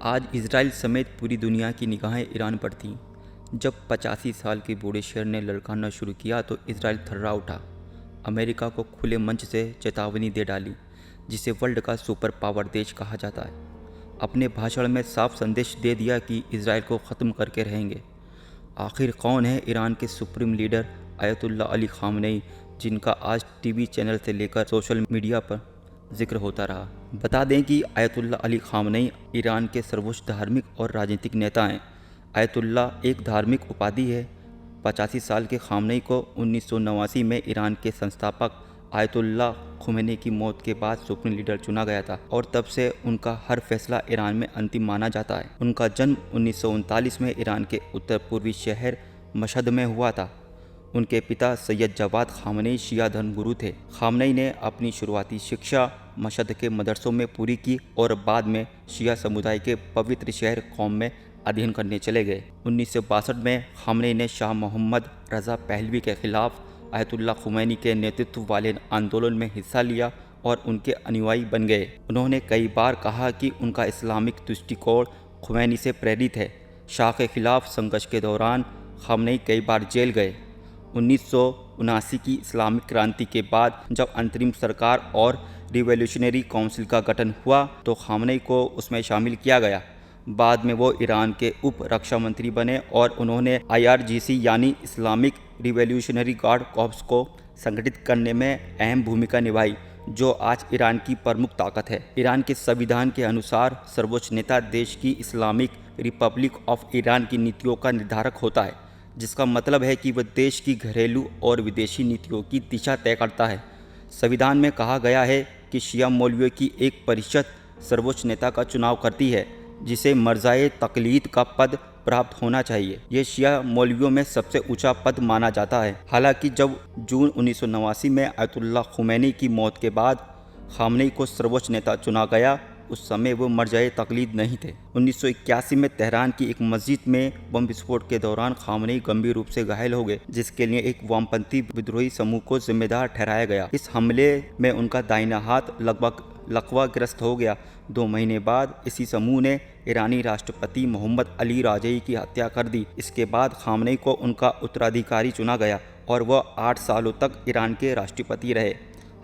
आज इजराइल समेत पूरी दुनिया की निगाहें ईरान पर थीं। जब 85 साल के बूढ़े शेर ने ललकारना शुरू किया तो इजराइल थर्रा उठा। अमेरिका को खुले मंच से चेतावनी दे डाली, जिसे वर्ल्ड का सुपर पावर देश कहा जाता है। अपने भाषण में साफ संदेश दे दिया कि इजराइल को ख़त्म करके रहेंगे। आखिर कौन है ईरान के supreme leader ayatollah Ali Khamenei, जिनका आज टीवी चैनल से लेकर सोशल मीडिया पर जिक्र होता रहा। बता दें कि आयतुल्ला अली खामनेई ईरान के सर्वोच्च धार्मिक और राजनीतिक नेता हैं। आयतुल्ला एक धार्मिक उपाधि है। 85 साल के खामनेई को 1989 में ईरान के संस्थापक आयतुल्ला खुमैनी की मौत के बाद सुप्रीम लीडर चुना गया था और तब से उनका हर फैसला ईरान में अंतिम माना जाता है। उनका जन्म 1939 में ईरान के उत्तर पूर्वी शहर मशहद में हुआ था। उनके पिता सैयद जवाद खामनेई शिया धर्मगुरु थे। खामनेई ने अपनी शुरुआती शिक्षा मशहद के मदरसों में पूरी की और बाद में शिया समुदाय के पवित्र शहर कौम में अध्ययन करने चले गए। 1962 में खामनेई ने शाह मोहम्मद रज़ा पहलवी के खिलाफ आयतुल्ला खुमैनी के नेतृत्व वाले आंदोलन में हिस्सा लिया और उनके अनुयायी बन गए। उन्होंने कई बार कहा कि उनका इस्लामिक दृष्टिकोण खुमैनी से प्रेरित है। शाह के खिलाफ संघर्ष के दौरान खामनेई कई बार जेल गए। 1979 की इस्लामिक क्रांति के बाद जब अंतरिम सरकार और रिवॉल्यूशनरी काउंसिल का गठन हुआ तो खामनेई को उसमें शामिल किया गया। बाद में वो ईरान के उप रक्षा मंत्री बने और उन्होंने IRGC यानी इस्लामिक रिवॉल्यूशनरी गार्ड कॉर्प्स को संगठित करने में अहम भूमिका निभाई, जो आज ईरान की प्रमुख ताकत है। ईरान के संविधान के अनुसार सर्वोच्च नेता देश की इस्लामिक रिपब्लिक ऑफ ईरान की नीतियों का निर्धारक होता है, जिसका मतलब है कि वह देश की घरेलू और विदेशी नीतियों की दिशा तय करता है। संविधान में कहा गया है कि शिया मौलवियों की एक परिषद सर्वोच्च नेता का चुनाव करती है, जिसे मर्जाए तकलीद का पद प्राप्त होना चाहिए। यह शिया मौलवियों में सबसे ऊंचा पद माना जाता है। हालांकि जब जून 1989 में आयतुल्ला खुमैनी की मौत के बाद खामनेई को सर्वोच्च नेता चुना गया, उस समय वो मर्जाए तकलीद नहीं थे। 1981 में तेहरान की एक मस्जिद में बम विस्फोट के दौरान खामनेई गंभीर रूप से घायल हो गए, जिसके लिए एक वामपंथी विद्रोही समूह को जिम्मेदार ठहराया गया। इस हमले में उनका दाहिना हाथ लगभग लकवाग्रस्त हो गया। 2 महीने बाद इसी समूह ने ईरानी राष्ट्रपति मोहम्मद अली राजई की हत्या कर दी। इसके बाद खामनेई को उनका उत्तराधिकारी चुना गया और वह 8 सालों तक ईरान के राष्ट्रपति रहे।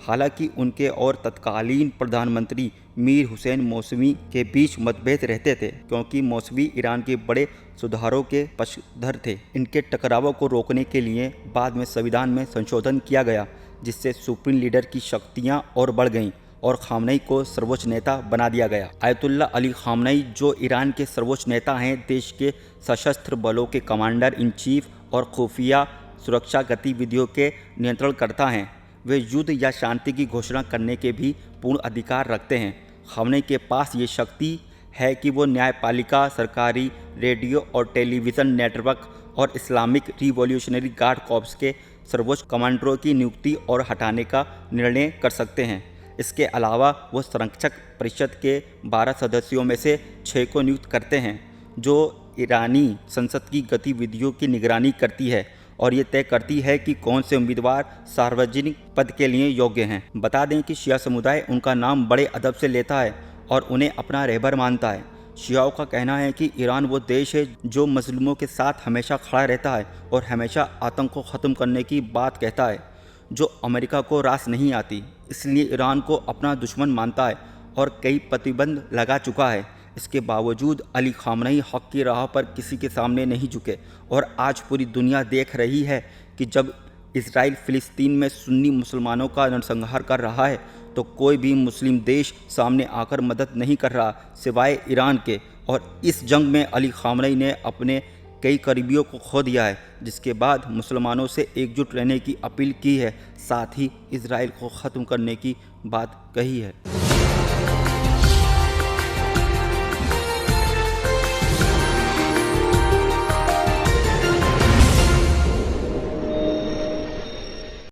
हालांकि उनके और तत्कालीन प्रधानमंत्री मीर हुसैन मौसवी के बीच मतभेद रहते थे, क्योंकि मौसवी ईरान के बड़े सुधारों के पक्षधर थे। इनके टकरावों को रोकने के लिए बाद में संविधान में संशोधन किया गया, जिससे सुप्रीम लीडर की शक्तियां और बढ़ गईं और खामनेई को सर्वोच्च नेता बना दिया गया। आयतुल्ला अली खामनेई, जो ईरान के सर्वोच्च नेता हैं, देश के सशस्त्र बलों के कमांडर इन चीफ और खुफिया सुरक्षा गतिविधियों के नियंत्रणकर्ता हैं। वे युद्ध या शांति की घोषणा करने के भी पूर्ण अधिकार रखते हैं। खामनेई के पास ये शक्ति है कि वो न्यायपालिका, सरकारी रेडियो और टेलीविज़न नेटवर्क और इस्लामिक रिवॉल्यूशनरी गार्ड कॉर्प्स के सर्वोच्च कमांडरों की नियुक्ति और हटाने का निर्णय कर सकते हैं। इसके अलावा वो संरक्षक परिषद के 12 सदस्यों में से 6 को नियुक्त करते हैं, जो ईरानी संसद की गतिविधियों की निगरानी करती है और ये तय करती है कि कौन से उम्मीदवार सार्वजनिक पद के लिए योग्य हैं। बता दें कि शिया समुदाय उनका नाम बड़े अदब से लेता है और उन्हें अपना रहबर मानता है। शियाओं का कहना है कि ईरान वो देश है जो मजलूमों के साथ हमेशा खड़ा रहता है और हमेशा आतंक को ख़त्म करने की बात कहता है, जो अमेरिका को रास नहीं आती। इसलिए ईरान को अपना दुश्मन मानता है और कई प्रतिबंध लगा चुका है। इसके बावजूद अली खामनेई हक़ की राह पर किसी के सामने नहीं झुके और आज पूरी दुनिया देख रही है कि जब इजराइल फ़िलिस्तीन में सुन्नी मुसलमानों का नरसंहार कर रहा है तो कोई भी मुस्लिम देश सामने आकर मदद नहीं कर रहा सिवाय ईरान के। और इस जंग में अली खामनेई ने अपने कई करीबियों को खो दिया है, जिसके बाद मुसलमानों से एकजुट रहने की अपील की है, साथ ही इजराइल को ख़त्म करने की बात कही है।